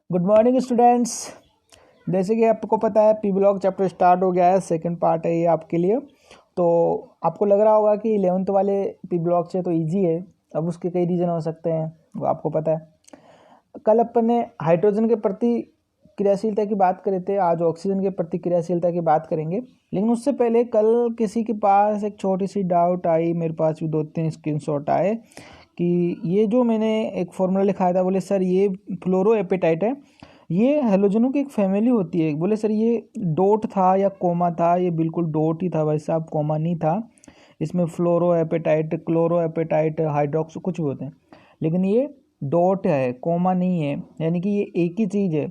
Good morning students. जैसे कि आपको पता है पी ब्लॉक चैप्टर स्टार्ट हो गया है, सेकंड पार्ट है ये आपके लिए। तो आपको लग रहा होगा कि 11th वाले पी ब्लॉक से तो इजी है, अब उसके कई रीज़न हो सकते हैं, वो आपको पता है। कल अपन ने हाइड्रोजन के प्रति क्रियाशीलता की बात करे थे, आज ऑक्सीजन के प्रति क्रियाशीलता की बात करेंगे। लेकिन उससे पहले कल किसी के पास एक छोटी सी डाउट आई, मेरे पास भी 2-3 स्क्रीनशॉट आए कि ये जो मैंने एक फॉर्मूला लिखाया था, बोले सर ये फ्लोरो एपेटाइट है, ये हेलोजनों की एक फैमिली होती है। बोले सर ये डॉट था या कोमा था? ये बिल्कुल डॉट ही था भाई साहब, कोमा नहीं था। इसमें फ्लोरो एपेटाइट, क्लोरो एपेटाइट, हाइड्रोक्स कुछ भी होते हैं, लेकिन ये डॉट है, कोमा नहीं है। यानी कि ये एक ही चीज़ है,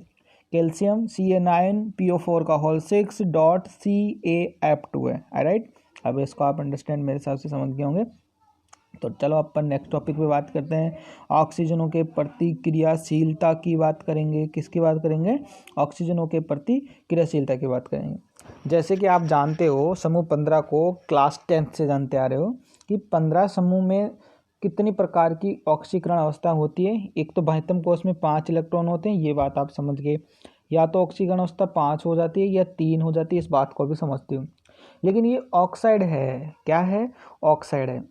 कैल्शियम CA9PO4 का होल 6 डॉट CaF2 है। राइट, अब इसको आप अंडरस्टैंड मेरे हिसाब से समझ गए होंगे। तो चलो अपन नेक्स्ट टॉपिक पे बात करते हैं। ऑक्सीजनों के प्रति क्रियाशीलता की बात करेंगे। किसकी बात करेंगे? ऑक्सीजनों के प्रति क्रियाशीलता की बात करेंगे। जैसे कि आप जानते हो समूह 15 को क्लास 10th से जानते आ रहे हो कि 15 समूह में कितनी प्रकार की ऑक्सीकरण अवस्था होती है। एक तो बाह्यतम कोश में 5 इलेक्ट्रॉन होते हैं, ये बात आप समझ गए। या तो ऑक्सीकरण अवस्था 5 हो जाती है या 3 हो जाती है, इस बात को भी समझते हो। लेकिन ये ऑक्साइड है, क्या है? ऑक्साइड है,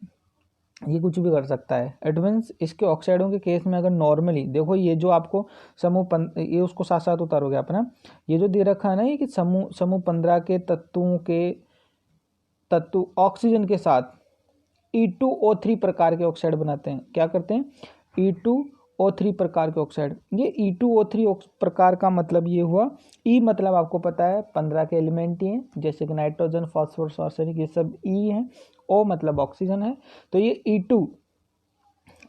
ये कुछ भी कर सकता है। इट मीन्स इसके ऑक्साइडों के केस में अगर नॉर्मली देखो, ये जो आपको ये उसको साथ साथ उतारोगे अपना, ये जो दे रखा है ना, ये कि समूह 15 के तत्व ऑक्सीजन के साथ E2O3 प्रकार के ऑक्साइड बनाते हैं। क्या करते हैं? E2O3 प्रकार के ऑक्साइड। ये E2O3 प्रकार का मतलब ये हुआ, E मतलब आपको पता है 15 के एलिमेंट ही हैं, जैसे कि नाइट्रोजन, फॉस्फोरस, आर्सेनिक, ये सब E हैं। O मतलब ऑक्सीजन है। तो ये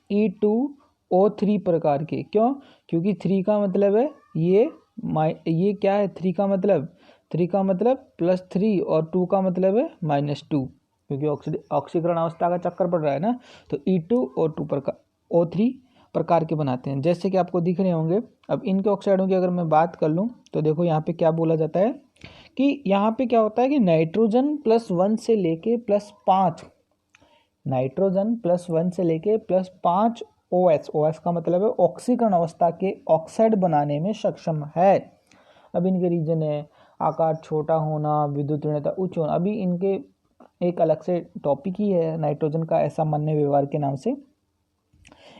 E2O3 प्रकार के, क्यों? क्योंकि 3 का मतलब है ये क्या है? 3 का मतलब +3 और 2 का मतलब है -2, क्योंकि ऑक्सीकरण अवस्था का चक्कर पड़ रहा है ना। तो O3 प्रकार के बनाते हैं, जैसे कि आपको दिख रहे होंगे। अब इनके ऑक्साइडों की अगर मैं बात कर लूँ तो देखो यहाँ पे क्या बोला जाता है कि यहाँ पे क्या होता है कि नाइट्रोजन +1 से लेके +5, नाइट्रोजन +1 से लेके +5 OH का मतलब है ऑक्सीकरण अवस्था के ऑक्साइड बनाने में सक्षम है। अब इनके रीजन है आकार छोटा होना, विद्युत ऋणता उच्च होना। अभी इनके एक अलग से टॉपिक ही है नाइट्रोजन का, ऐसा मान्य व्यवहार के नाम से।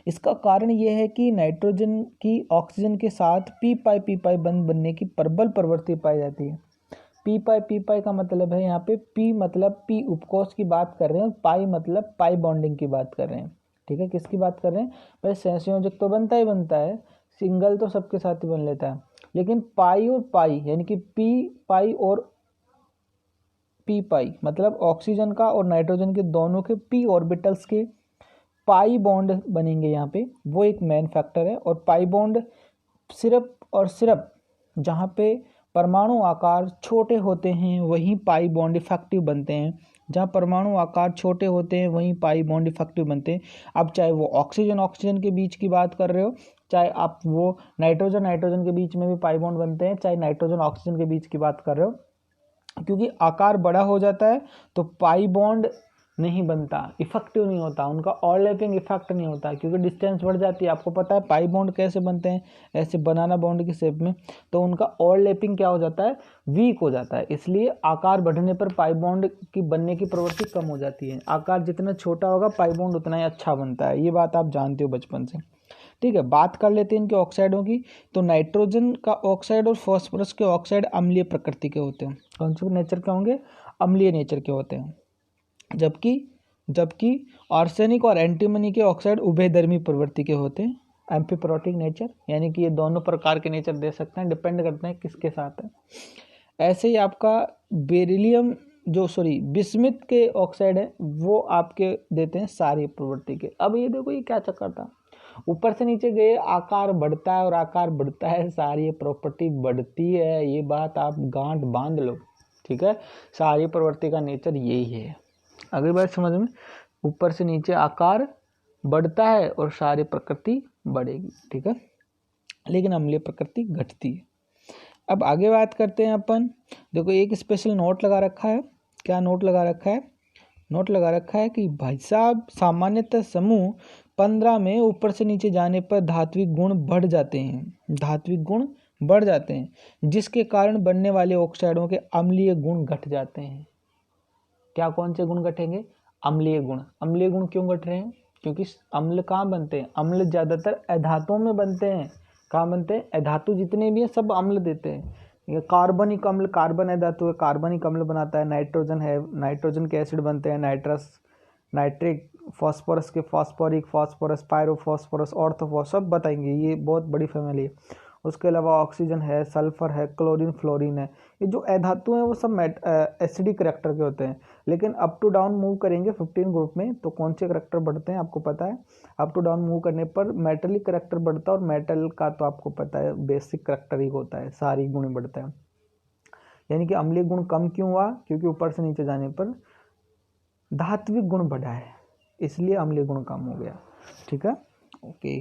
इसका कारण यह है कि नाइट्रोजन की ऑक्सीजन के साथ पी पाई बंध बनने की प्रबल प्रवृत्ति पाई जाती है। पी पाई का मतलब है, यहाँ पे पी मतलब पी उपकोष की बात कर रहे हैं, पाई मतलब पाई बॉन्डिंग की बात कर रहे हैं। ठीक है, किसकी बात कर रहे हैं भाई? सहसंयोजक तो बनता ही बनता है, सिंगल तो सबके साथ ही बन लेता है, लेकिन पाई और पाई यानी कि पी पाई और पी पाई मतलब ऑक्सीजन का और नाइट्रोजन के दोनों के पी ऑर्बिटल्स के पाई बॉन्ड बनेंगे यहाँ पे, वो एक मेन फैक्टर है। और पाई बॉन्ड सिर्फ और सिर्फ जहाँ पे परमाणु आकार छोटे होते हैं वहीं पाई बॉन्ड इफेक्टिव बनते हैं। जहाँ परमाणु आकार छोटे होते हैं वहीं पाई बॉन्ड इफेक्टिव बनते हैं। अब चाहे वो ऑक्सीजन के बीच की बात कर रहे हो, चाहे आप वो नाइट्रोजन के बीच में भी पाई बॉन्ड बनते हैं, चाहे नाइट्रोजन ऑक्सीजन के बीच की बात कर रहे हो, क्योंकि आकार बड़ा हो जाता है तो पाई बॉन्ड नहीं बनता, इफेक्टिव नहीं होता, उनका ओवरलैपिंग इफेक्ट नहीं होता, क्योंकि डिस्टेंस बढ़ जाती है। आपको पता है पाई बॉन्ड कैसे बनते हैं? ऐसे बनाना बॉन्ड की शेप में, तो उनका ओवरलैपिंग क्या हो जाता है? वीक हो जाता है। इसलिए आकार बढ़ने पर पाई बॉन्ड की बनने की प्रवृत्ति कम हो जाती है। आकार जितना छोटा होगा पाई बॉन्ड उतना ही अच्छा बनता है, ये बात आप जानते हो बचपन से। ठीक है, बात कर लेते हैं इनके ऑक्साइडों की। तो नाइट्रोजन का ऑक्साइड और फॉस्फोरस के ऑक्साइड अम्लीय प्रकृति के होते हैं। कौन से नेचर के होंगे? अम्लीय नेचर के होते हैं। जबकि आर्सेनिक और एंटीमनी के ऑक्साइड उभयधर्मी प्रवृत्ति के होते हैं, एम्फीप्रोटिक नेचर, यानी कि ये दोनों प्रकार के नेचर दे सकते हैं, डिपेंड करते हैं किसके साथ है। ऐसे ही आपका बिस्मिथ के ऑक्साइड है, वो आपके देते हैं सारी प्रवृत्ति के। अब ये देखो ये क्या चक्कर था, ऊपर से नीचे गए, आकार बढ़ता है और आकार बढ़ता है, सारी प्रॉपर्टी बढ़ती है। ये बात आप गांठ बांध लो, ठीक है। सारी प्रवृत्ति का नेचर यही है। अगली बात समझ में, ऊपर से नीचे आकार बढ़ता है और सारी प्रकृति बढ़ेगी, ठीक है, लेकिन अम्लीय प्रकृति घटती है। अब आगे बात करते हैं अपन। देखो एक स्पेशल नोट लगा रखा है। क्या नोट लगा रखा है? नोट लगा रखा है कि भाई साहब सामान्यतः समूह 15 में ऊपर से नीचे जाने पर धात्विक गुण बढ़ जाते हैं, धात्विक गुण बढ़ जाते हैं, जिसके कारण बनने वाले ऑक्साइडों के अम्लीय गुण घट जाते हैं। क्या कौन से गुण घटेंगे? अम्लीय गुण। अम्लीय गुण क्यों घट रहे हैं? क्योंकि अम्ल कहाँ बनते हैं? अम्ल ज्यादातर अधातुओं में बनते हैं। कहाँ बनते हैं? अधातु जितने भी हैं सब अम्ल देते हैं। ये कार्बनिक अम्ल, कार्बन अधातु है, कार्बनिक अम्ल बनाता है। नाइट्रोजन है, नाइट्रोजन के एसिड बनते हैं। नाइट्रस, नाइट्रिक, फास्फोरस के फास्फोरिक, फास्फोरस, पायरोफॉस्फोरस, ऑर्थोफॉस, सब बताएंगे, ये बहुत बड़ी फैमिली है। उसके अलावा ऑक्सीजन है, सल्फर है, क्लोरीन, फ्लोरीन है। ये जो अधातु हैं वो सब एसिडिक करैक्टर के होते हैं। लेकिन अप टू डाउन मूव करेंगे 15 ग्रुप में तो कौन से करैक्टर बढ़ते हैं आपको पता है? अप टू डाउन मूव करने पर मेटलिक करैक्टर बढ़ता है, और मेटल का तो आपको पता है बेसिक करैक्टर ही होता है, सारी गुण बढ़ता है। यानी कि अम्लीय गुण कम क्यों हुआ? क्योंकि ऊपर से नीचे जाने पर धात्विक गुण बढ़ा है, इसलिए अम्लीय गुण कम हो गया। ठीक है, ओके।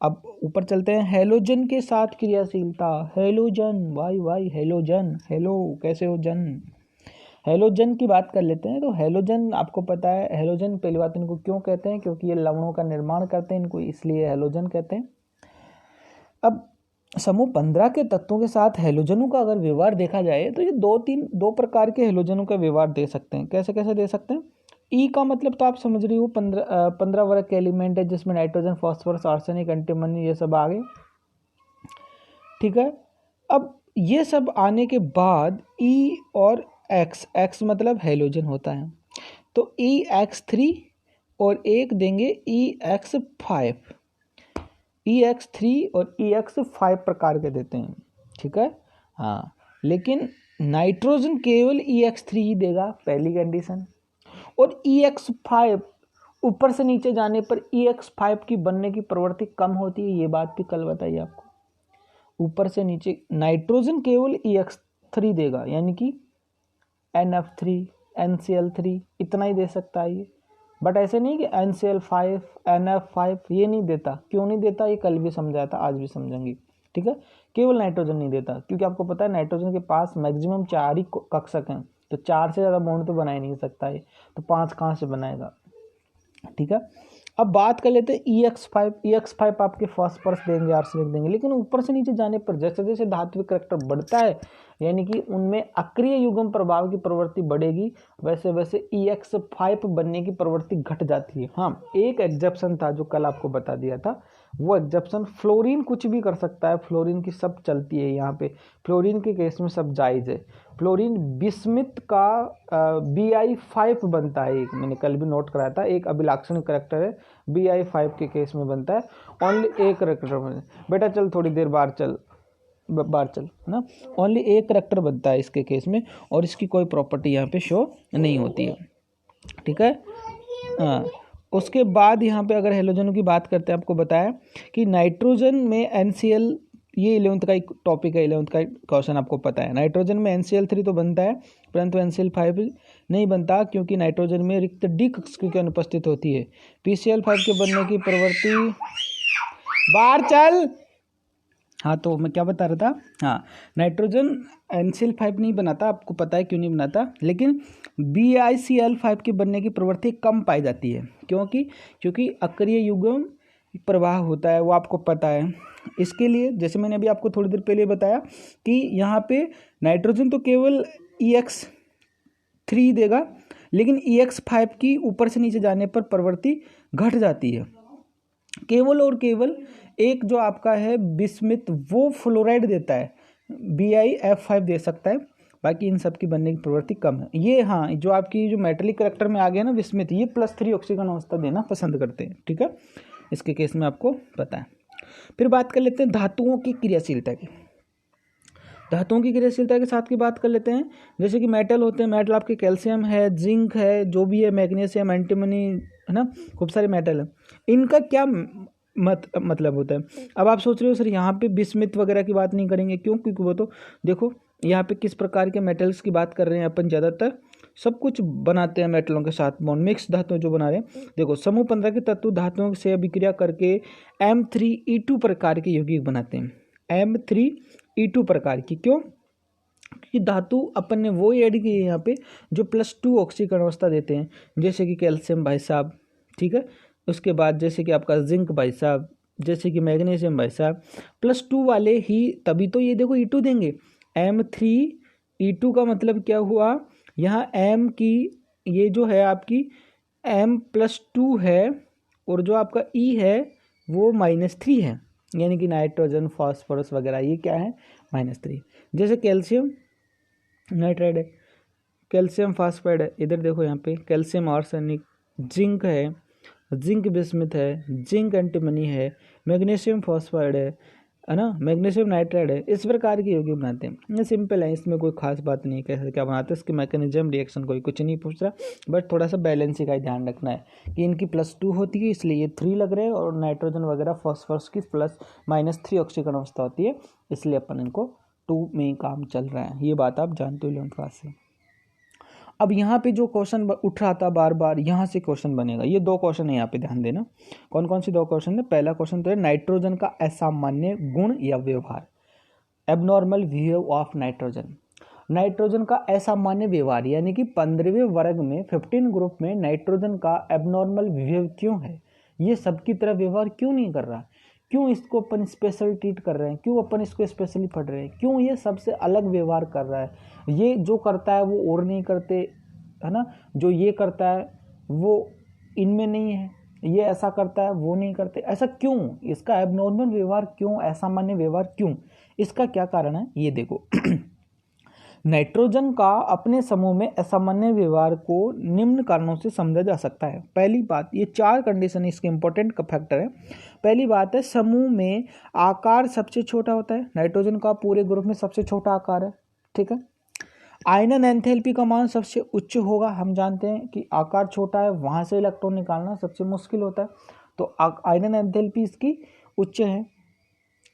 अब ऊपर चलते हैं, हेलोजन के साथ क्रियाशीलता। हेलोजन, वाई वाई हेलोजन, हेलो कैसे हो जन। हेलोजन की बात कर लेते हैं। तो हेलोजन आपको पता है, हेलोजन पहली बात इनको क्यों कहते हैं? क्योंकि ये लवणों का निर्माण करते हैं इनको, इसलिए हेलोजन कहते हैं। अब समूह 15 के तत्वों के साथ हेलोजनों का अगर व्यवहार देखा जाए तो ये दो प्रकार के हेलोजनों का व्यवहार दे सकते हैं। कैसे कैसे दे सकते हैं? ई का मतलब तो आप समझ रही हो, 15 वर्ग के एलिमेंट है जिसमें नाइट्रोजन, फॉस्फोरस, आर्सेनिक, एंटीमनी ये सब आ गए। ठीक है, अब ये सब आने के बाद ई और एक्स, एक्स मतलब हेलोजन होता है, तो EX3 और एक देंगे EX5, EX3 और EX5 प्रकार के देते हैं। ठीक है, हाँ, लेकिन नाइट्रोजन केवल EX3 ही देगा, पहली कंडीशन। और EX5 ऊपर से नीचे जाने पर EX5 की बनने की प्रवृत्ति कम होती है, ये बात भी कल बताई आपको। ऊपर से नीचे नाइट्रोजन केवल EX3 देगा, यानी कि NF3, NCl3 इतना ही दे सकता है ये, बट ऐसे नहीं कि NCl5, NF5 ये नहीं देता। क्यों नहीं देता ये कल भी समझाया था, आज भी समझेंगे। ठीक है, केवल नाइट्रोजन नहीं देता क्योंकि आपको पता है नाइट्रोजन के पास मैक्सिमम 4 ही कक्षक हैं, तो 4 से ज़्यादा बॉन्ड तो बना ही नहीं सकता है, तो 5 कहाँ से बनाएगा। ठीक है, अब बात कर लेते हैं EX5। EX5 आपके फास्फोरस देंगे, आर्सेनिक देंगे, लेकिन ऊपर से नीचे जाने पर जैसे जैसे धात्विक करैक्टर बढ़ता है, यानी कि उनमें अक्रिय युग्म प्रभाव की प्रवृत्ति बढ़ेगी, वैसे वैसे EX5 बनने की प्रवृत्ति घट जाती है। हाँ, एक एग्जेप्शन था जो कल आपको बता दिया था, वो एग्जेप्शन फ्लोरीन कुछ भी कर सकता है, फ्लोरीन की सब चलती है यहाँ पे, फ्लोरीन के केस में सब जायज़ है। फ्लोरीन बिस्मिथ का Bi5 बनता है, एक मैंने कल भी नोट कराया था, एक अभिलाक्षणिक करैक्टर है, Bi5 के केस में बनता है, ओनली एक करैक्टर में। बेटा चल थोड़ी देर बाहर चल ना, ओनली एक करैक्टर बनता है इसके केस में, और इसकी कोई प्रॉपर्टी यहाँ पे शो नहीं होती है। ठीक है, हाँ। उसके बाद यहाँ पे अगर हेलोजनों की बात करते हैं, आपको बताया कि नाइट्रोजन में NCl, ये 11th का एक टॉपिक है, 11th का क्वेश्चन आपको पता है। नाइट्रोजन में NCl3 तो बनता है, परंतु NCl5 नहीं बनता, क्योंकि नाइट्रोजन में रिक्त डी कक्षक की अनुपस्थित होती है। PCl5 के बनने की प्रवृत्ति, बाहर चल। हाँ, तो मैं क्या बता रहा था, हाँ, नाइट्रोजन NCl5 नहीं बनाता, आपको पता है क्यों नहीं बनाता, लेकिन BiCl5 के बनने की प्रवृत्ति कम पाई जाती है। क्योंकि अक्रिय युग्म प्रवाह होता है, वो आपको पता है। इसके लिए जैसे मैंने अभी आपको थोड़ी देर पहले बताया कि यहाँ पे नाइट्रोजन तो केवल EX3 देगा, लेकिन EX5 की ऊपर से नीचे जाने पर प्रवृत्ति घट जाती है। केवल और केवल एक जो आपका है बिस्मिथ, वो फ्लोराइड देता है, BiF5 दे सकता है, बाकी इन सब की बनने की प्रवृत्ति कम है। ये हाँ, जो आपकी जो मेटलिक करैक्टर में आ गया ना बिस्मिथ, ये +3 ऑक्सीजन अवस्था देना पसंद करते हैं। ठीक है, इसके केस में आपको पता है। फिर बात कर लेते हैं धातुओं की क्रियाशीलता की। धातुओं की क्रियाशीलता के साथ की बात कर लेते हैं, जैसे कि मेटल होते हैं, मेटल आपके कैल्शियम है, जिंक है, जो भी है, मैग्नीशियम, एंटीमनी, है ना, खूब सारे मेटल है। इनका क्या मतलब होता है? अब आप सोच रहे हो सर यहाँ पे बिस्मिथ वगैरह की बात नहीं करेंगे, क्यों? क्योंकि वो तो देखो यहाँ पे किस प्रकार के मेटल्स की बात कर रहे हैं अपन, ज़्यादातर सब कुछ बनाते हैं मेटलों के साथ, बॉन्ड मिक्स धातु जो बना रहे हैं। देखो समूह 15 के तत्व धातुओं से अभिक्रिया करके M3E2 प्रकार के यौगिक बनाते हैं। M3E2 प्रकार की, क्यों? क्योंकि धातु अपन ने वो ऐड की है यहाँ पे जो +2 ऑक्सीकरण अवस्था देते हैं, जैसे कि कैल्शियम भाई साहब। ठीक है, उसके बाद जैसे कि आपका जिंक भाई साहब, जैसे कि मैग्नीशियम भाई साहब, +2 वाले ही तभी तो ये देखो E2 देंगे। M3E2 का मतलब क्या हुआ, यहाँ M की ये जो है आपकी M+2 है और जो आपका E है वो -3 है, यानी कि नाइट्रोजन फास्फोरस वगैरह ये क्या है -3। जैसे कैल्शियम नाइट्राइड है, कैल्शियम फास्फाइड है, इधर देखो यहाँ पे कैल्शियम आर्सेनिक, जिंक है, जिंक बिस्मिथ है, जिंक एंटीमनी है, मैग्नीशियम फॉस्फाइड है ना, मैग्नीशियम नाइट्राइड है। इस प्रकार के यौगिक बनाते हैं। ये सिंपल है, इसमें कोई खास बात नहीं, कैसे क्या बनाते हैं इसके मैकेनिज्म रिएक्शन कोई कुछ नहीं पूछ रहा, बट थोड़ा सा बैलेंस का ही ध्यान रखना है कि इनकी +2 होती है इसलिए ये 3 लग रहे हैं, और नाइट्रोजन वगैरह फॉस्फोरस की +-3 ऑक्सीकरण अवस्था होती है, इसलिए अपन इनको 2 में काम चल रहा है। ये बात आप जानते हो 11th क्लास से। अब यहाँ पे जो क्वेश्चन उठ रहा था बार बार, यहाँ से क्वेश्चन बनेगा। ये 2 क्वेश्चन है, यहाँ पे ध्यान देना। कौन कौन सी 2 क्वेश्चन है। पहला क्वेश्चन तो है नाइट्रोजन का असामान्य गुण या व्यवहार, abnormal behave of nitrogen. Nitrogen का असामान्य व्यवहार यानी कि 15वें वर्ग में 15 ग्रुप में नाइट्रोजन का एबनॉर्मल बिहेव क्यों है, ये सबकी तरह व्यवहार क्यों नहीं कर रहा, क्यों इसको अपन स्पेशल ट्रीट कर रहे हैं, क्यों अपन इसको स्पेशली पढ़ रहे हैं, क्यों ये सबसे अलग व्यवहार कर रहा है, ये जो करता है वो और नहीं करते, है ना, जो ये करता है वो इनमें नहीं है, ये ऐसा करता है वो नहीं करते, ऐसा क्यों, इसका एबनॉर्मल व्यवहार क्यों, असामान्य व्यवहार क्यों, इसका क्या कारण है ये देखो। नाइट्रोजन का अपने समूह में असामान्य व्यवहार को निम्न कारणों से समझा जा सकता है। पहली बात, ये 4 कंडीशन इसके इंपॉर्टेंट फैक्टर है। पहली बात है समूह में आकार सबसे छोटा होता है, नाइट्रोजन का पूरे ग्रुप में सबसे छोटा आकार है, ठीक है। आयनन एंथैल्पी का मान सबसे उच्च होगा, हम जानते हैं कि आकार छोटा है वहां से इलेक्ट्रॉन निकालना सबसे मुश्किल होता है, तो आयनन एंथैल्पी इसकी उच्च है।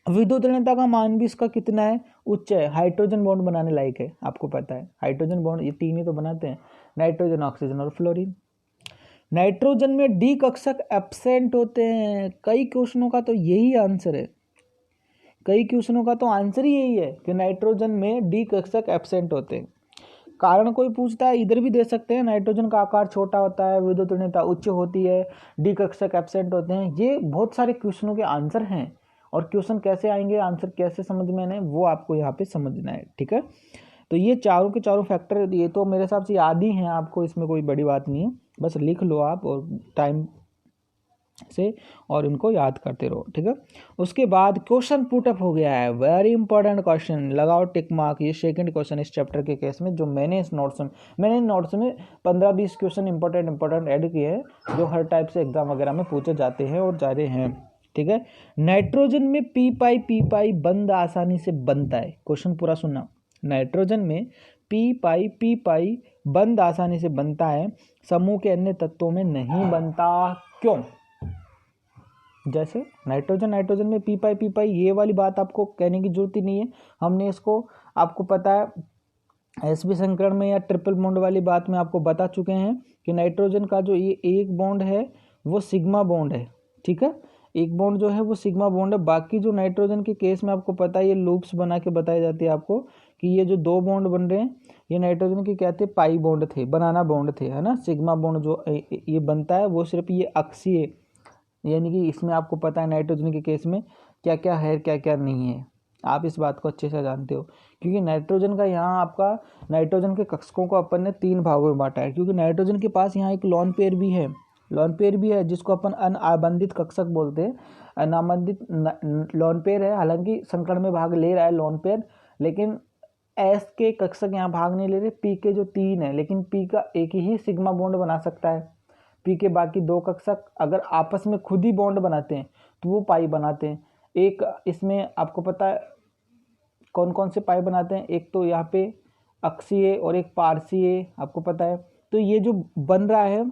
विद्युत ऋणता का मान भी इसका कितना है, उच्च है, हाइड्रोजन बॉन्ड बनाने लायक है, आपको पता है हाइड्रोजन बॉन्ड ये 3 ही तो बनाते हैं, नाइट्रोजन, ऑक्सीजन और फ्लोरीन। नाइट्रोजन में डी कक्षक एब्सेंट होते हैं, कई क्वेश्चनों का तो यही आंसर है, कई क्वेश्चनों का तो आंसर ही यही है कि नाइट्रोजन में डी कक्षक एब्सेंट होते हैं। कारण कोई पूछता है इधर भी दे सकते हैं, नाइट्रोजन का आकार छोटा होता है, विद्युत ऋणता उच्च होती है, डी कक्षक एब्सेंट होते हैं, ये बहुत सारे क्वेश्चनों के आंसर हैं। और क्वेश्चन कैसे आएंगे, आंसर कैसे समझ में आने, वो आपको यहाँ पे समझना है, ठीक है। तो ये चारों के चारों फैक्टर ये तो मेरे हिसाब से याद ही हैं आपको, इसमें कोई बड़ी बात नहीं है, बस लिख लो आप और टाइम से और इनको याद करते रहो, ठीक है। उसके बाद क्वेश्चन पुटअप हो गया है, वेरी इंपॉर्टेंट क्वेश्चन, लगाओ टिक मार्क। ये सेकंड क्वेश्चन इस चैप्टर के केस में जो मैंने इस नोट्स में 15-20 क्वेश्चन इंपॉर्टेंट ऐड किए हैं जो हर टाइप से एग्जाम वगैरह में पूछे जाते हैं और जा रहे हैं, ठीक है। नाइट्रोजन में पी पाई बंद आसानी से बनता है, क्वेश्चन पूरा सुनना। नाइट्रोजन में पी पाई बंद आसानी से बनता है, समूह के अन्य तत्वों में नहीं बनता, क्यों। जैसे नाइट्रोजन में पी पाई ये वाली बात आपको कहने की जरूरत ही नहीं है, हमने इसको आपको पता है sp संकरण में या ट्रिपल बॉन्ड वाली बात में आपको बता चुके हैं कि नाइट्रोजन का जो ये एक बॉन्ड है वो सिग्मा बॉन्ड है, ठीक है, एक बॉन्ड जो है वो सिग्मा बॉन्ड है। बाकी जो नाइट्रोजन के केस में आपको पता है ये लूप्स बना के बताई जाती है आपको कि ये जो 2 बॉन्ड बन रहे हैं ये नाइट्रोजन के क्या थे, पाई बॉन्ड थे, बनाना बॉन्ड थे, है ना। सिग्मा बॉन्ड जो ये बनता है वो सिर्फ ये अक्षीय, यानी कि इसमें आपको पता है नाइट्रोजन के केस में क्या क्या है क्या क्या नहीं है, आप इस बात को अच्छे से जानते हो, क्योंकि नाइट्रोजन का यहाँ आपका नाइट्रोजन के कक्षकों को अपन ने 3 भागों में बांटा है, क्योंकि नाइट्रोजन के पास यहाँ एक लोन पेयर भी है जिसको अपन अनाबंधित कक्षक बोलते हैं। अनाबंधित लोन पेयर है, हालांकि संकरण में भाग ले रहा है लोन पेयर, लेकिन एस के कक्षक यहाँ भाग नहीं ले रहे। पी के जो 3 है, लेकिन पी का एक ही सिग्मा बॉन्ड बना सकता है, पी के बाकी 2 कक्षक अगर आपस में खुद ही बॉन्ड बनाते हैं तो वो पाई बनाते हैं। एक इसमें आपको पता है कौन कौन से पाई बनाते हैं, एक तो यहाँ पे अक्षीय और एक पार्श्वीय, आपको पता है। तो ये जो बन रहा है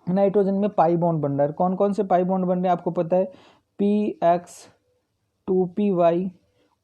नाइट्रोजन में पाई बॉन्ड बन रहा है, कौन कौन से पाई बॉन्ड बन रहे हैं आपको पता है, PX 2PY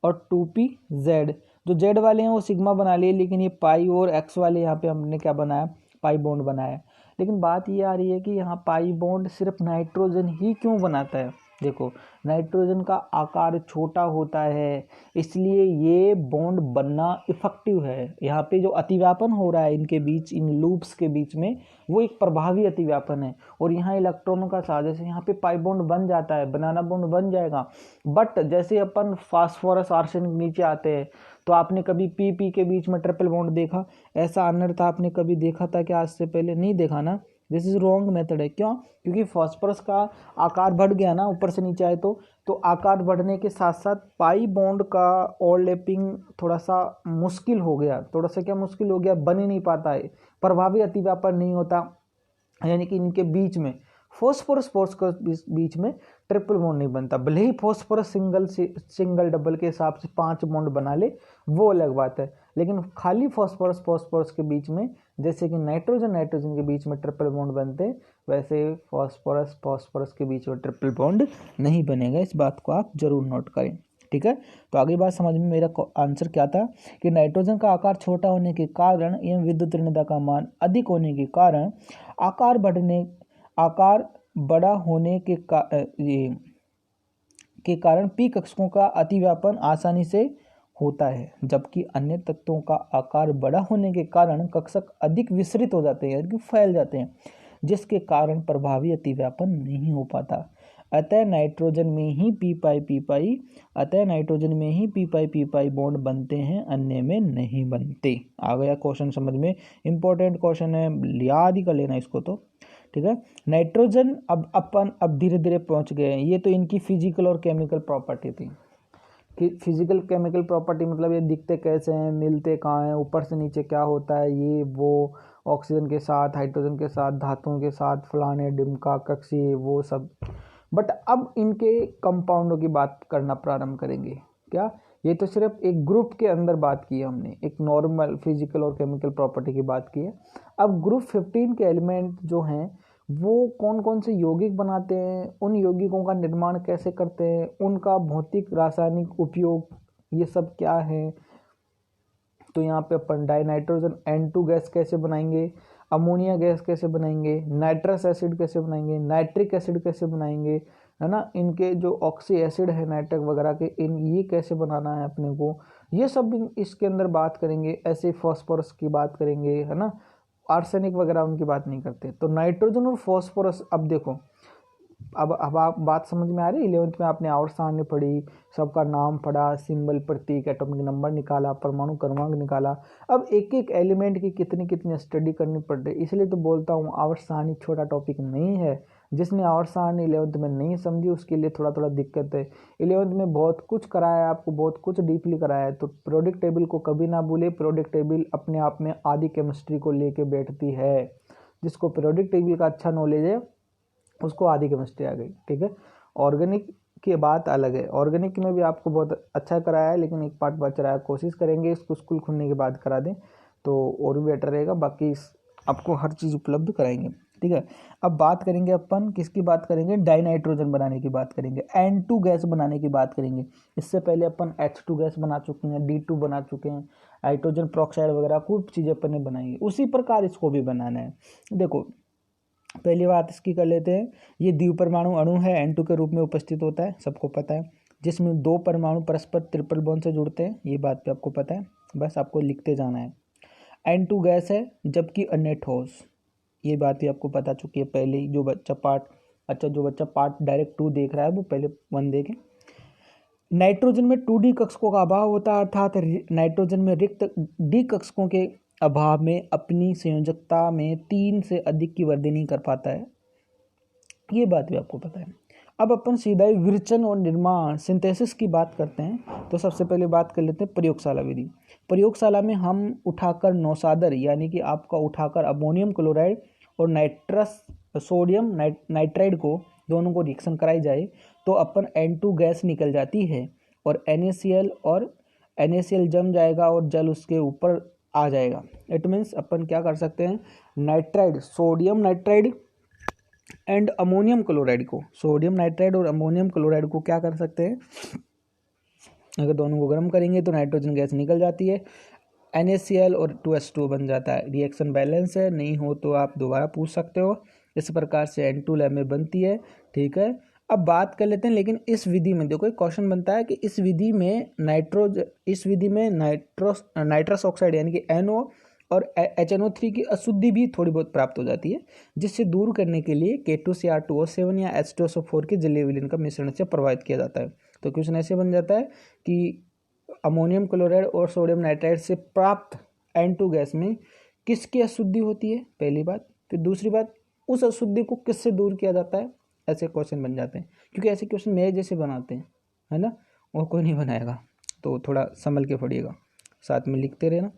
और 2PZ। जो Z वाले हैं वो सिग्मा बना लिए, लेकिन ये पाई और X वाले यहाँ पे हमने क्या बनाया, पाई बॉन्ड बनाया। लेकिन बात ये आ रही है कि यहाँ पाई बॉन्ड सिर्फ नाइट्रोजन ही क्यों बनाता है, देखो नाइट्रोजन का आकार छोटा होता है, इसलिए ये बॉन्ड बनना इफेक्टिव है। यहाँ पे जो अतिव्यापन हो रहा है इनके बीच, इन लूप्स के बीच में, वो एक प्रभावी अतिव्यापन है। और यहाँ इलेक्ट्रॉनों का साथ, जैसे यहाँ पे पाई बॉन्ड बन जाता है, बनाना बॉन्ड बन जाएगा। बट जैसे अपन फास्फोरस आर्सेनिक नीचे आते हैं तो आपने कभी पी पी के बीच में ट्रिपल बॉन्ड देखा? ऐसा अन्यथा आपने कभी देखा था कि आज से पहले? नहीं देखा ना। दिस इज रॉन्ग मेथड है। क्यों? क्योंकि फास्फोरस का आकार बढ़ गया ना, ऊपर से नीचे आए तो आकार बढ़ने के साथ साथ पाई बॉन्ड का ओवरलैपिंग थोड़ा सा मुश्किल हो गया। थोड़ा सा क्या मुश्किल हो गया? बन ही नहीं पाता है, प्रभावी अतिव्यापन नहीं होता, यानी कि इनके बीच में फॉस्फोरस के बीच में ट्रिपल बॉन्ड नहीं बनता। भले ही फॉस्फोरस सिंगल डबल के हिसाब से 5 बॉन्ड बना ले, वो अलग बात है, लेकिन खाली फॉस्फोरस के बीच में, जैसे कि नाइट्रोजन के बीच में ट्रिपल बॉन्ड बनते, वैसे फॉस्फोरस के बीच में ट्रिपल बॉन्ड नहीं बनेगा। इस बात को आप जरूर नोट करें, ठीक है। तो आगे बात समझ में, मेरा आंसर क्या था कि नाइट्रोजन का आकार छोटा होने के कारण एवं विद्युत ऋणता का मान अधिक होने के कारण आकार बड़ा होने के कारण पी कक्षकों का अतिव्यापन आसानी से होता है, जबकि अन्य तत्वों का आकार बड़ा होने के कारण कक्षक अधिक विस्तृत हो जाते हैं, यानी कि फैल जाते हैं, जिसके कारण प्रभावी अतिव्यापन नहीं हो पाता। अतः नाइट्रोजन में ही पी पाई बॉन्ड बनते हैं, अन्य में नहीं बनते। आ गया क्वेश्चन समझ में? इंपॉर्टेंट क्वेश्चन है, याद ही कर लेना इसको तो, ठीक है। नाइट्रोजन अब धीरे धीरे पहुंच गए हैं। ये तो इनकी फिजिकल और केमिकल प्रॉपर्टी थी कि फिजिकल केमिकल प्रॉपर्टी मतलब ये दिखते कैसे हैं, मिलते कहाँ हैं, ऊपर से नीचे क्या होता है, ये वो ऑक्सीजन के साथ, हाइड्रोजन के साथ, धातुओं के साथ, फलाने डिमका कक्षीय, वो सब। बट अब इनके कंपाउंडों की बात करना प्रारंभ करेंगे। क्या? ये तो सिर्फ एक ग्रुप के अंदर बात की है हमने, एक नॉर्मल फिजिकल और केमिकल प्रॉपर्टी की बात की है। अब ग्रुप 15 के एलिमेंट जो हैं वो कौन कौन से यौगिक बनाते हैं, उन यौगिकों का निर्माण कैसे करते हैं, उनका भौतिक रासायनिक उपयोग, ये सब क्या है। तो यहाँ पे अपन डाइनाइट्रोजन N2 गैस कैसे बनाएंगे, अमोनिया गैस कैसे बनाएंगे, नाइट्रस एसिड कैसे बनाएंगे, नाइट्रिक एसिड कैसे बनाएंगे, है ना, इनके जो ऑक्सी एसिड है नाइट्रिक वगैरह के, इन ये कैसे बनाना है अपने को, ये सब इसके अंदर बात करेंगे। ऐसे फॉस्फोरस की बात करेंगे, है ना, आर्सेनिक वगैरह उनकी बात नहीं करते। तो नाइट्रोजन और फॉस्फोरस, अब देखो, अब आप बात समझ में आ रही है? 11th में आपने आवर्त सारणी पढ़ी, सबका नाम पढ़ा, सिंबल, प्रतीक, एटॉमिक नंबर निकाला, परमाणु क्रमांक निकाला। अब एक एक एलिमेंट की कितनी कितनी स्टडी करनी पड़ रही है। इसलिए तो बोलता हूँ आवर्त सारणी छोटा टॉपिक नहीं है। जिसने आवर्त सारणी 11th में नहीं समझी उसके लिए थोड़ा थोड़ा दिक्कत है। 11th में बहुत कुछ कराया है आपको, बहुत कुछ डीपली कराया है। तो पीरियोडिक टेबल को कभी ना भूले। पीरियोडिक टेबल अपने आप में आदि केमिस्ट्री को लेके बैठती है। जिसको पीरियोडिक टेबल का अच्छा नॉलेज है उसको आदि केमिस्ट्री आ गई, ठीक है। ऑर्गेनिक की बात अलग है, ऑर्गेनिक में भी आपको बहुत अच्छा कराया है, लेकिन एक पार्ट बच रहा है। कोशिश करेंगे इसको स्कूल खुलने के बाद करा दें तो और भी बेटर रहेगा। बाकी आपको हर चीज़ उपलब्ध कराएंगे, ठीक है। अब बात करेंगे अपन किसकी बात करेंगे? डाइनाइट्रोजन बनाने की बात करेंगे, N2 गैस बनाने की बात करेंगे। इससे पहले अपन H2 गैस बना चुके हैं, D2 बना चुके हैं, हाइड्रोजन पेरोक्साइड वगैरह खूब चीज़ें अपन ने बनाई है। उसी प्रकार इसको भी बनाना है। देखो पहली बात इसकी कर लेते हैं। ये द्विपरमाणु अणु है, N2 के रूप में उपस्थित होता है, सबको पता है, जिसमें 2 परमाणु परस्पर ट्रिपल बॉन्ड से जुड़ते हैं। ये बात भी आपको पता है, बस आपको लिखते जाना है। N2 गैस है, जबकि अन्य ठोस, ये बात भी आपको पता चुकी है पहले ही। जो बच्चा पार्ट डायरेक्ट 2 देख रहा है वो पहले 1 देखें। नाइट्रोजन में 2D कक्षकों का अभाव होता है, अर्थात नाइट्रोजन में रिक्त D कक्षकों के अभाव में अपनी संयोजकता में 3 से अधिक की वृद्धि नहीं कर पाता है। ये बात भी आपको पता है। अब अपन सीधा ही विरचन और निर्माण सिंथेसिस की बात करते हैं। तो सबसे पहले बात कर लेते हैं प्रयोगशाला विधि। प्रयोगशाला में हम उठाकर नौसादर, यानी कि आपका उठाकर अमोनियम क्लोराइड और सोडियम नाइट्राइड को, दोनों को रिएक्शन कराई जाए तो अपन N2 गैस निकल जाती है और NaCl जम जाएगा और जल उसके ऊपर आ जाएगा। इट मीन्स अपन क्या कर सकते हैं, nitride, sodium nitride and ammonium chloride को, सोडियम नाइट्राइड और अमोनियम क्लोराइड को क्या कर सकते हैं, अगर दोनों को गर्म करेंगे तो नाइट्रोजन गैस निकल जाती है, NaCl और 2H2 बन जाता है। रिएक्शन बैलेंस है, नहीं हो तो आप दोबारा पूछ सकते हो। इस प्रकार से N2 लैब में बनती है, ठीक है। अब बात कर लेते हैं, लेकिन इस विधि में देखो एक क्वेश्चन बनता है कि इस विधि में नाइट्रस ऑक्साइड यानी कि NO और HNO3 की अशुद्धि भी थोड़ी बहुत प्राप्त हो जाती है, जिससे दूर करने के लिए K2Cr2O7 या H2SO4 के जलीय विलयन का मिश्रण से प्रभावित किया जाता है। तो क्वेश्चन ऐसे बन जाता है कि अमोनियम क्लोराइड और सोडियम नाइट्राइड से प्राप्त N2 गैस में किसकी अशुद्धि होती है, पहली बात। फिर दूसरी बात, उस अशुद्धि को किससे दूर किया जाता है। ऐसे क्वेश्चन बन जाते हैं, क्योंकि ऐसे क्वेश्चन मेरे जैसे बनाते हैं, है ना, और कोई नहीं बनाएगा, तो थोड़ा संभल के पढ़िएगा, साथ में लिखते रहना।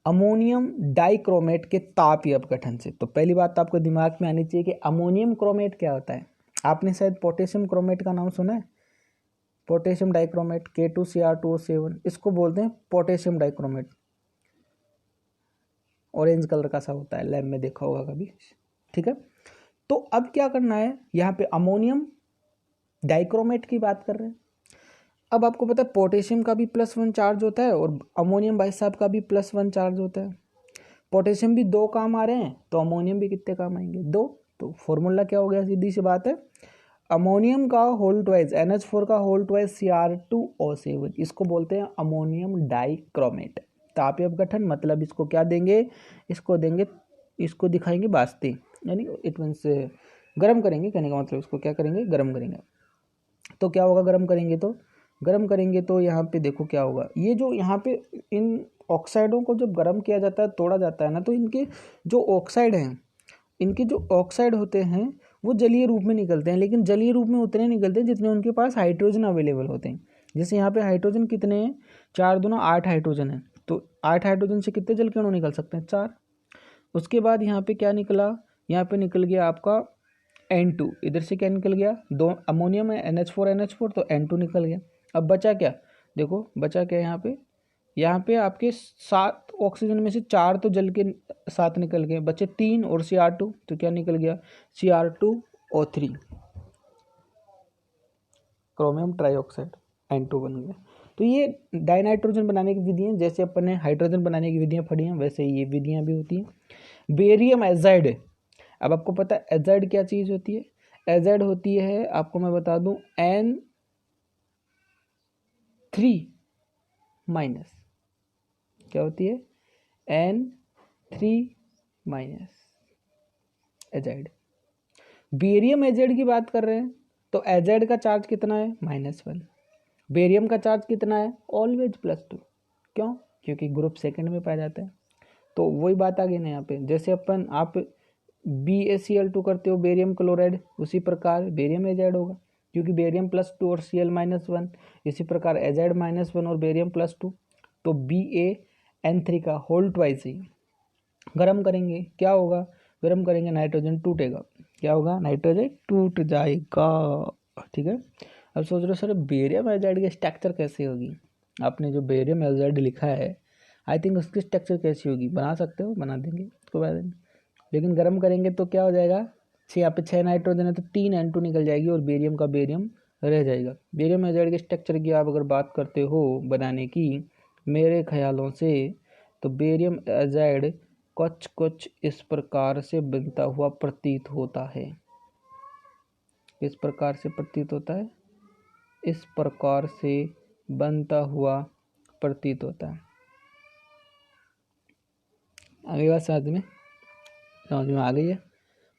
अमोनियम डाइक्रोमेट के तापीय अपघटन से, तो पहली बात तो आपको दिमाग में आनी चाहिए कि अमोनियम क्रोमेट क्या होता है। आपने शायद पोटेशियम क्रोमेट का नाम सुना है, पोटेशियम डाइक्रोमेट K2Cr2O7, इसको बोलते हैं पोटेशियम डाइक्रोमेट। ऑरेंज कलर का सा होता है, लैब में देखा होगा कभी, ठीक है। तो अब क्या करना है, यहाँ पे अमोनियम डाइक्रोमेट की बात कर रहे हैं। अब आपको पता है पोटेशियम का भी +1 चार्ज होता है और अमोनियम भाई साहब का भी +1 चार्ज होता है। पोटेशियम भी 2 काम आ रहे हैं, तो अमोनियम भी कितने काम आएंगे, 2। तो फॉर्मूला क्या हो गया, सीधी सी बात है, अमोनियम का होल ट्वाइस NH4 का होल ट्वाइस Cr2O7, इसको बोलते हैं अमोनियम डाइक्रोमेट। तापीय अपघटन मतलब इसको क्या देंगे, इसको दिखाएंगे वास्ते, यानी इट मीन्स गर्म करेंगे, कहने का मतलब इसको क्या करेंगे, गर्म करेंगे। तो क्या होगा, गर्म करेंगे तो यहाँ पे देखो क्या होगा, ये जो यहाँ पे इन ऑक्साइडों को जब गर्म किया जाता है, तोड़ा जाता है ना, तो इनके जो ऑक्साइड होते हैं वो जलीय रूप में निकलते हैं, लेकिन जलीय रूप में उतने निकलते हैं जितने उनके पास हाइड्रोजन अवेलेबल होते हैं। जैसे यहाँ पे हाइड्रोजन कितने हैं, 4 दूना 8 हाइड्रोजन है, तो 8 हाइड्रोजन से कितने जल के अणु निकल सकते हैं, 4। उसके बाद यहाँ पे क्या निकला, यहाँ पे निकल गया आपका N2, इधर से क्या निकल गया, 2 अमोनियम है NH4 तो N2 निकल गया। अब बचा क्या, देखो बचा क्या, यहाँ पे आपके 7 ऑक्सीजन में से 4 तो जल के साथ निकल गए, बचे 3 और Cr2, तो क्या निकल गया, Cr2O3, क्रोमियम ट्राइऑक्साइड, N2 बन गया। तो ये डाइनाइट्रोजन बनाने की विधियाँ, जैसे अपन ने हाइड्रोजन बनाने की विधियाँ पढ़ी हैं, वैसे ये विधियाँ भी होती हैं। बेरियम एजाइड, अब आपको पता है एजाइड क्या चीज़ होती है, एजाइड होती है, आपको मैं बता दूं, N3-, क्या होती है, N3-, एजाइड। बेरियम एजाइड की बात कर रहे हैं, तो एजाइड का चार्ज कितना है, -1। बेरियम का चार्ज कितना है, ऑलवेज +2। क्यों, क्योंकि ग्रुप सेकंड में पाया जाता है। तो वही बात आ गई ना यहाँ पे, जैसे आप BaCl2 करते हो बेरियम क्लोराइड, उसी प्रकार बेरियम एजाइड होगा, क्योंकि बेरियम +2 और Cl -1, इसी प्रकार एजाइड -1 और बेरियम +2, तो BaN3 का होल ट्वाइस ही। गर्म करेंगे क्या होगा, गर्म करेंगे नाइट्रोजन टूटेगा, क्या होगा, नाइट्रोजन टूट जाएगा, ठीक है। अब सोच रहे हो सर बेरियम एजाइड की स्ट्रक्चर कैसे होगी, आपने जो बेरियम एजाइड लिखा है आई थिंक उसकी स्ट्रक्चर कैसी होगी, बना सकते हो, बना देंगे उसको बाद में, लेकिन गर्म करेंगे तो क्या हो जाएगा, यहाँ पे 6 नाइट्रोजन है तो 3 N2 निकल जाएगी और बेरियम का बेरियम रह जाएगा। बेरियम एजाइड के स्ट्रक्चर की आप अगर बात करते हो बनाने की, मेरे ख्यालों से तो बेरियम एजाइड कुछ इस प्रकार से बनता हुआ प्रतीत होता है। किस प्रकार से प्रतीत होता है, इस प्रकार से बनता हुआ प्रतीत होता है। अगली बात साथ में समझ में आ गई है,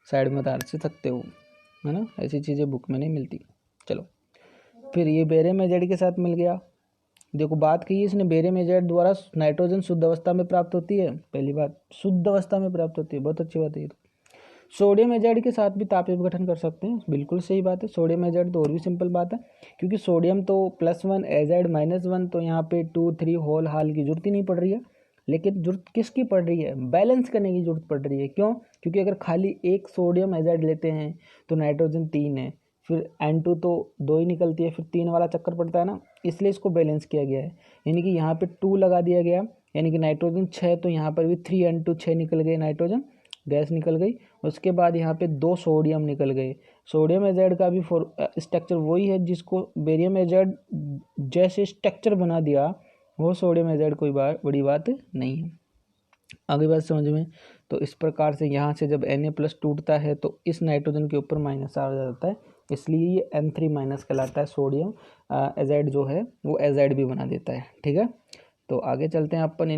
साइड में उतार से सकते हो, है ना, ऐसी चीज़ें बुक में नहीं मिलती। चलो फिर ये बेरियम एजाइड के साथ मिल गया। देखो बात की इसने, बेरियम एजाइड द्वारा नाइट्रोजन शुद्ध अवस्था में प्राप्त होती है, पहली बात शुद्ध अवस्था में प्राप्त होती है, बहुत अच्छी बात है ये तो। सोडियम एजाइड के साथ भी तापीय अपघटन कर सकते हैं, बिल्कुल सही बात है। सोडियम एजाइड तो और भी सिंपल बात है, क्योंकि सोडियम तो +1 एजाइड -1, तो यहाँ पे 2, 3 होल हाल की जरूरत ही नहीं पड़ रही है। लेकिन जरूरत किसकी पड़ रही है, बैलेंस करने की जरूरत पड़ रही है। क्यों, क्योंकि अगर खाली एक सोडियम एजाइड लेते हैं तो नाइट्रोजन 3 है, फिर N2 तो 2 ही निकलती है, फिर 3 वाला चक्कर पड़ता है ना, इसलिए इसको बैलेंस किया गया है। यानी कि यहाँ पे 2 लगा दिया गया, यानी कि नाइट्रोजन 6, तो यहाँ पर भी 3N2, 6 निकल गए, नाइट्रोजन गैस निकल गई। उसके बाद यहाँ पे 2 सोडियम निकल गए। सोडियम एजाइड का भी स्ट्रक्चर वही है जिसको बेरियम एजाइड जैसे स्ट्रक्चर बना दिया, वो सोडियम एजाइड कोई बड़ी बात नहीं है। आगे बात समझ में, तो इस प्रकार से यहाँ से जब Na+ टूटता है तो इस नाइट्रोजन के ऊपर माइनस आ जाता है, इसलिए ये N3- कहलाता है। सोडियम एजाइड जो है वो एजाइड भी बना देता है। ठीक है, तो आगे चलते हैं अपन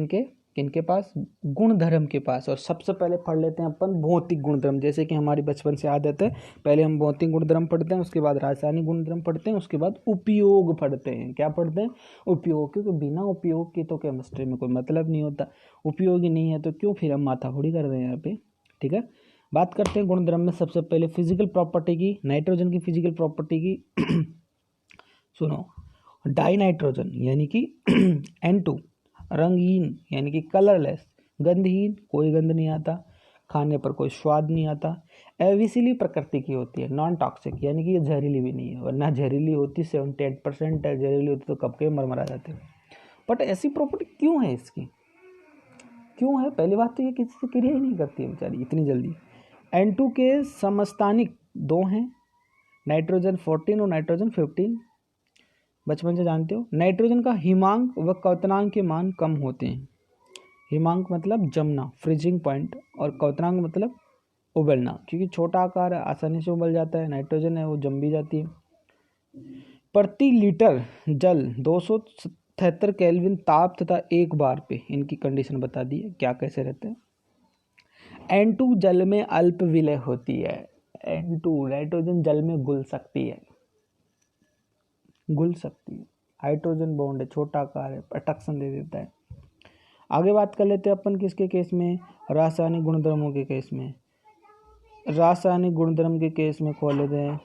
इनके पास गुणधर्म के पास, और सबसे पहले पढ़ लेते हैं अपन भौतिक गुणधर्म। जैसे कि हमारी बचपन से आदत है, पहले हम भौतिक गुणधर्म पढ़ते हैं, उसके बाद रासायनिक गुणधर्म पढ़ते हैं, उसके बाद उपयोग पढ़ते हैं। क्या पढ़ते हैं? उपयोग, क्योंकि बिना उपयोग के तो केमिस्ट्री में कोई मतलब नहीं होता। उपयोग ही नहीं है तो क्यों फिर हम माथाफोड़ी कर रहे हैं यहाँ पे। ठीक है, बात करते हैं गुणधर्म में सबसे पहले फिजिकल प्रॉपर्टी की, नाइट्रोजन की फिजिकल प्रॉपर्टी की। सुनो, डाई नाइट्रोजन यानी कि N2, रंगीन यानी कि कलरलेस, गंधहीन, कोई गंध नहीं आता, खाने पर कोई स्वाद नहीं आता, एविसिली प्रकृति की होती है, नॉन टॉक्सिक यानी कि ये जहरीली भी नहीं है, वरना जहरीली होती 78% है, जहरीली होती तो कब के मरमरा जाते। बट ऐसी प्रॉपर्टी क्यों है इसकी, क्यों है? पहली बात तो ये किसी से क्रिया ही नहीं करती है बेचारी इतनी जल्दी। N2 के समस्थानिक 2 हैं, नाइट्रोजन 14 और नाइट्रोजन 15, बचपन से जानते हो। नाइट्रोजन का हिमांक व क्वथनांक के मान कम होते हैं। हिमांक मतलब जमना, फ्रीजिंग पॉइंट, और क्वथनांक मतलब उबलना, क्योंकि छोटा आकार है, आसानी से उबल जाता है। नाइट्रोजन है वो जम भी जाती है। प्रति लीटर जल 273 केल्विन ताप तथा 1 बार पे, इनकी कंडीशन बता दी है, क्या कैसे रहते हैं। N2 जल में अल्प विलय होती है। N2 नाइट्रोजन जल में घुल सकती है, हाइड्रोजन बॉन्ड है, छोटा आकार है, अटैक्शन दे देता है। आगे बात कर लेते हैं अपन किसके केस में, रासायनिक गुणधर्मों के केस में। रासायनिक गुणधर्म के केस में खोल लेते हैं।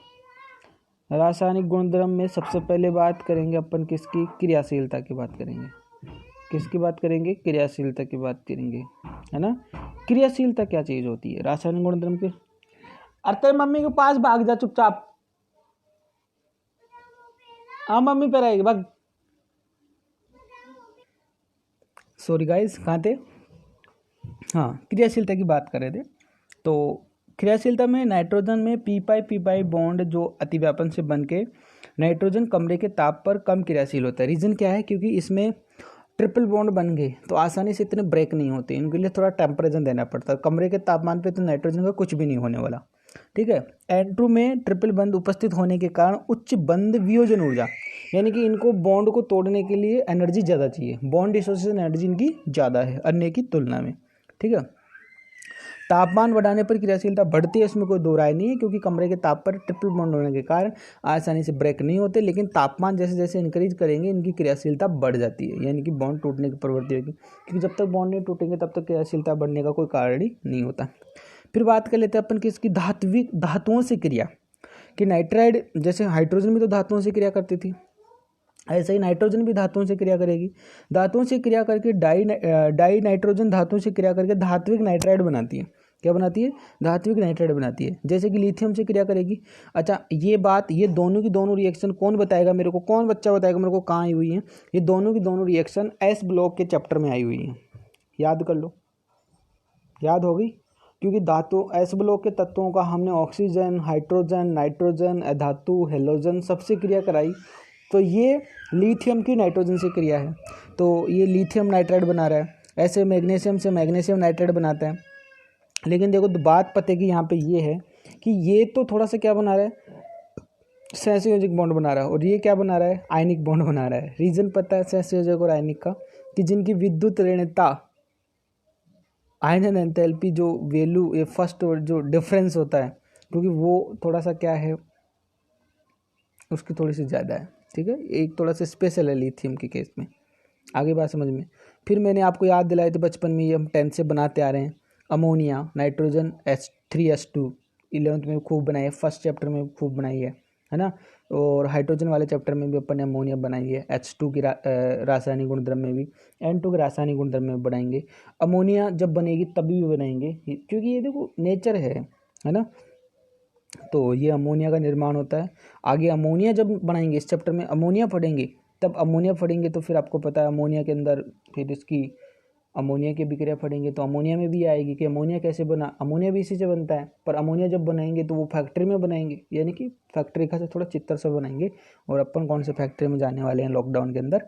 रासायनिक गुणधर्म में सबसे पहले बात करेंगे अपन किसकी, क्रियाशीलता की बात करेंगे। किसकी बात करेंगे? क्रियाशीलता की बात करेंगे, है ना। क्रियाशीलता क्या चीज होती है रासायनिक गुणधर्म के? अरे मम्मी के पास भाग जा चुपचाप, हाँ मम्मी पे रहेगी भाग। सॉरी गाइस, कहाँ थे? हाँ, क्रियाशीलता की बात कर रहे थे। तो क्रियाशीलता में नाइट्रोजन में पी पाई बॉन्ड जो अतिव्यापन से बन के नाइट्रोजन कमरे के ताप पर कम क्रियाशील होता है। रीज़न क्या है? क्योंकि इसमें ट्रिपल बॉन्ड बन गए तो आसानी से इतने ब्रेक नहीं होते, इनके लिए थोड़ा टेम्परेचर देना पड़ता है। कमरे के तापमान पे तो नाइट्रोजन का कुछ भी नहीं होने वाला। ठीक है, N2 में ट्रिपल बंध उपस्थित होने के कारण उच्च बंध वियोजन ऊर्जा, यानी कि इनको बॉन्ड को तोड़ने के लिए एनर्जी ज़्यादा चाहिए, बॉन्ड डिसोसिएशन एनर्जी इनकी ज़्यादा है अन्य की तुलना में। ठीक है, तापमान बढ़ाने पर क्रियाशीलता बढ़ती है, इसमें कोई दो राय नहीं है, क्योंकि कमरे के ताप पर ट्रिपल बॉन्ड होने के कारण आसानी से ब्रेक नहीं होते। लेकिन तापमान जैसे जैसे इंक्रीज करेंगे इनकी क्रियाशीलता बढ़ जाती है, यानी कि बॉन्ड टूटने की प्रवृत्ति होगी, क्योंकि जब तक बॉन्ड नहीं टूटेंगे तब तक क्रियाशीलता बढ़ने का कोई कारण ही नहीं होता। फिर बात कर लेते हैं अपन किसकी, धातुओं से क्रिया कि नाइट्राइड, जैसे हाइड्रोजन भी तो धातुओं से क्रिया करती थी, ऐसे ही नाइट्रोजन भी धातुओं से क्रिया करेगी। धातुओं से क्रिया करके डाई नाइट्रोजन धातुओं से क्रिया करके धात्विक नाइट्राइड बनाती है। क्या बनाती है? धात्विक नाइट्राइड बनाती है, जैसे कि लिथियम से क्रिया करेगी। अच्छा, ये बात, ये दोनों की दोनों रिएक्शन कौन बताएगा मेरे को, कौन बच्चा बताएगा मेरे को कहाँ आई हुई है? ये दोनों की दोनों रिएक्शन एस ब्लॉक के चैप्टर में आई हुई है, याद कर लो, याद होगी। क्योंकि धातु एस ब्लॉक के तत्वों का हमने ऑक्सीजन, हाइड्रोजन, नाइट्रोजन, धातु, हेलोजन सबसे क्रिया कराई, तो ये लिथियम की नाइट्रोजन से क्रिया है, तो ये लिथियम नाइट्राइड बना रहा है। ऐसे मैग्नीशियम से मैग्नीशियम नाइट्राइड बनाता है। लेकिन देखो तो बात पते की यहाँ पे ये है कि ये तो थोड़ा सा क्या बना रहा है, सहसंयोजक बॉन्ड बना रहा है, और ये क्या बना रहा है, आयनिक बॉन्ड बना रहा है। रीजन पता है सहसंयोजक और आयनिक का, कि जिनकी विद्युत ऋणता आयन एंड एंथैल्पी जो वैल्यू, ये फर्स्ट जो डिफरेंस होता है, क्योंकि वो थोड़ा सा क्या है, उसकी थोड़ी सी ज़्यादा है। ठीक है, एक थोड़ा सा स्पेशल है लिथियम के केस में। आगे बात समझ में। फिर मैंने आपको याद दिलाया था बचपन में, ये हम 10th से बनाते आ रहे हैं। अमोनिया, नाइट्रोजन, H3S2 11th में खूब बनाई है, फर्स्ट चैप्टर में खूब बनाई है ना। और हाइड्रोजन वाले चैप्टर में भी अपन ने अमोनिया बनाई है। H2 की रासायनिक गुणधर्म में भी, N2 के रासायनिक गुणधर्म में बनाएंगे। अमोनिया जब बनेगी तभी भी बनाएंगे, क्योंकि ये देखो नेचर है ना। तो ये अमोनिया का निर्माण होता है। आगे अमोनिया जब बनाएंगे, इस चैप्टर में अमोनिया पढ़ेंगे, तब अमोनिया पढ़ेंगे तो फिर आपको पता है अमोनिया के अंदर फिर इसकी अमोनिया की विक्रिया पढ़ेंगे, तो अमोनिया में भी आएगी कि अमोनिया कैसे बना, अमोनिया भी इसी से बनता है। पर अमोनिया जब बनाएंगे तो वो फैक्ट्री में बनाएंगे, यानी कि फैक्ट्री का से थोड़ा चित्र से बनाएंगे। और अपन कौन से फैक्ट्री में जाने वाले हैं लॉकडाउन के अंदर।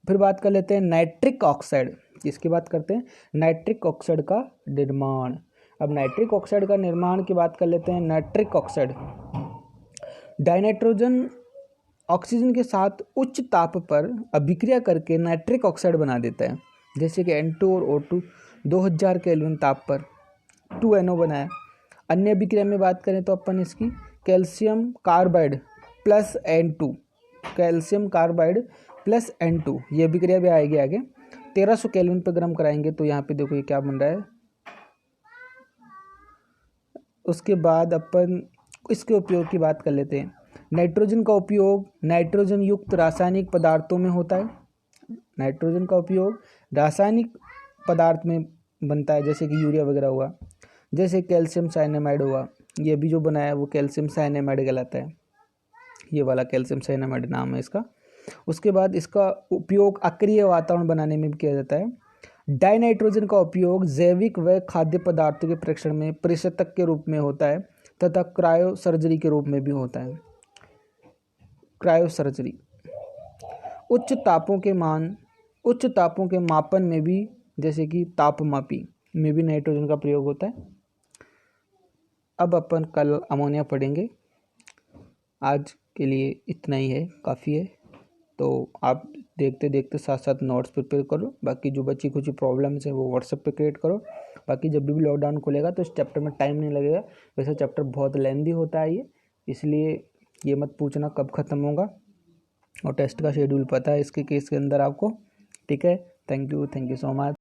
फिर बात कर लेते हैं नाइट्रिक ऑक्साइड, इसकी बात करते हैं, नाइट्रिक ऑक्साइड का निर्माण। अब नाइट्रिक ऑक्साइड का निर्माण की बात कर लेते हैं। नाइट्रिक ऑक्साइड डाइनाइट्रोजन ऑक्सीजन के साथ उच्च ताप पर अभिक्रिया करके नाइट्रिक ऑक्साइड बना देता है, जैसे कि N2 और O2 2000 केल्विन ताप पर 2NO बनाया। अन्य अभिक्रिया में बात करें तो अपन इसकी calcium carbide plus N2, calcium carbide plus N2 ये अभिक्रिया भी आएगी आगे। 1300 केल्विन पर गर्म कराएंगे तो यहाँ पे देखो ये क्या बन रहा है। उसके बाद अपन इसके उपयोग की बात कर लेते हैं। नाइट्रोजन का उपयोग नाइट्रोजन युक्त रासायनिक पदार्थों में होता है। नाइट्रोजन का उपयोग रासायनिक पदार्थ में बनता है, जैसे कि यूरिया वगैरह हुआ, जैसे कैल्शियम साइनामाइड हुआ। ये भी जो बनाया है वो कैल्शियम साइनामाइड कहलाता है, ये वाला कैल्शियम साइनामाइड नाम है इसका। उसके बाद इसका उपयोग अक्रिय वातावरण बनाने में भी किया जाता है। डाइनाइट्रोजन का उपयोग जैविक व खाद्य पदार्थों के परीक्षण में परिशतक के रूप में होता है तथा क्रायो सर्जरी के रूप में भी होता है। क्रायो सर्जरी उच्च तापों के मापन में भी, जैसे कि तापमापी में भी नाइट्रोजन का प्रयोग होता है। अब अपन कल अमोनिया पढ़ेंगे। आज के लिए इतना ही है, काफ़ी है। तो आप देखते देखते साथ साथ नोट्स प्रिपेयर करो। बाकी जो बची कुछ प्रॉब्लम्स है वो व्हाट्सएप पे क्रिएट करो। बाकी जब भी लॉकडाउन खुलेगा तो इस चैप्टर में टाइम नहीं लगेगा। वैसे चैप्टर बहुत लेंदी होता है ये, इसलिए ये मत पूछना कब ख़त्म होगा, और टेस्ट का शेड्यूल पता है इसके केस के अंदर आपको। ठीक है, थैंक यू सो मच।